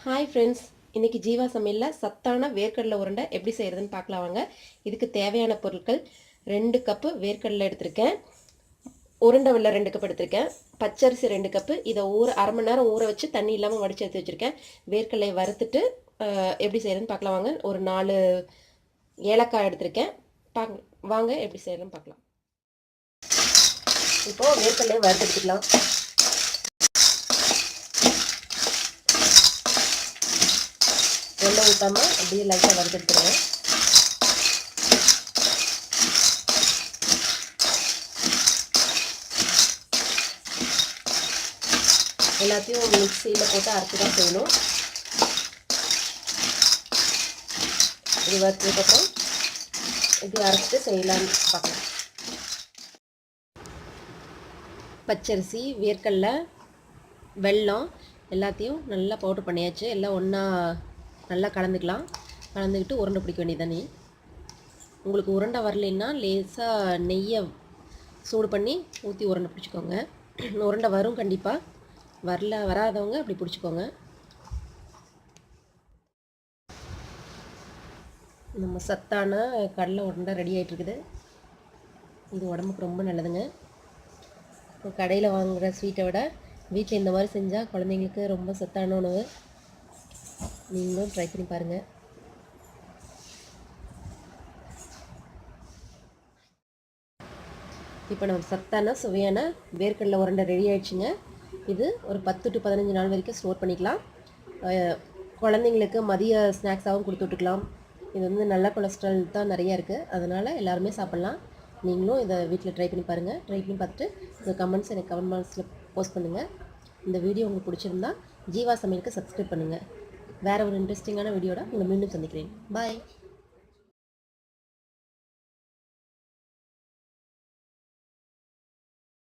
Hi friends, இன்றைக்கி ஜீவா சமையலில் சத்தான வேர்க்கடலை உருண்டை எப்படி செய்கிறதுன்னு பார்க்கலாம் வாங்க. இதுக்கு தேவையான பொருட்கள் 2 கப்பு வேர்க்கடலை எடுத்திருக்கேன், உருண்டை வெல்லம் 2 கப் எடுத்திருக்கேன், பச்சரிசி 2 கப்பு. இதை அரை மணி நேரம் ஊற வச்சு தண்ணி இல்லாமல் வடித்து எடுத்து வச்சுருக்கேன். வேர்க்கடலையை வறுத்துட்டு எப்படி செய்கிறதுன்னு பார்க்கலாம் வாங்க. ஒரு 4 ஏலக்காய் எடுத்திருக்கேன். வாங்க எப்படி செய்கிறதுன்னு பார்க்கலாம். இப்போது வேர்க்கடலையை வறுத்து எடுத்துக்கலாம். எண்ணெய் ஊற்றாமல் அப்படியே லைட்டாக வறுத்தெடுத்துருவேன். எல்லாத்தையும் மிக்சியில் போட்டு அரைச்சி தான் செய்யணும். இது வறுத்ததுக்கப்புறம் இப்படி அரைச்சிட்டு செய்யலான்னு பார்க்கலாம். பச்சரிசி, வேர்க்கடலை, வெல்லம் எல்லாத்தையும் நல்லா பவுடர் பண்ணியாச்சு. எல்லாம் ஒன்றா நல்லா கலந்துக்கிட்டு உருண்டை பிடிக்க வேண்டியதானே. உங்களுக்கு உருண்டை வரலைன்னா லேசாக நெய்யை சூடு பண்ணி ஊற்றி உருண்டை பிடிச்சிக்கோங்க. உருண்டை வரும் கண்டிப்பாக. வராதவங்க அப்படி பிடிச்சிக்கோங்க. நம்ம சத்தான கடலை உருண்டை ரெடி ஆகிட்டுருக்குது. இது உடம்புக்கு ரொம்ப நல்லதுங்க. இப்போ கடையில் வாங்குகிற ஸ்வீட்டை விட வீட்டில் இந்த மாதிரி செஞ்சால் குழந்தைங்களுக்கு ரொம்ப சத்தான உணவு. நீங்களும் ட்ரை பண்ணி பாருங்கள். இப்போ நம்ம சத்தான சுவையான வேர்க்கடலை உருண்டை ரெடி ஆகிடுச்சுங்க. இது ஒரு 10 to 15 நாள் வரைக்கும் ஸ்டோர் பண்ணிக்கலாம். குழந்தைங்களுக்கு மதிய ஸ்நாக்ஸாகவும் கொடுத்து விட்டுக்கலாம். இது நல்ல கொலஸ்ட்ரால் தான் நிறையா இருக்குது, அதனால் எல்லாருமே சாப்பிட்லாம். நீங்களும் இதை வீட்டில் ட்ரை பண்ணி பாருங்கள். ட்ரை பண்ணி பார்த்துட்டு இந்த கமெண்ட்ஸ் எனக்கு கமெண்ட் பாக்ஸில் போஸ்ட் பண்ணுங்கள். இந்த வீடியோ உங்களுக்கு பிடிச்சிருந்தா ஜீவா சமையலுக்கு சப்ஸ்கிரைப் பண்ணுங்கள். வேறு ஒரு இன்ட்ரெஸ்டிங்கான வீடியோட உங்களை மீண்டும் சந்திக்கிறேன். பாய்.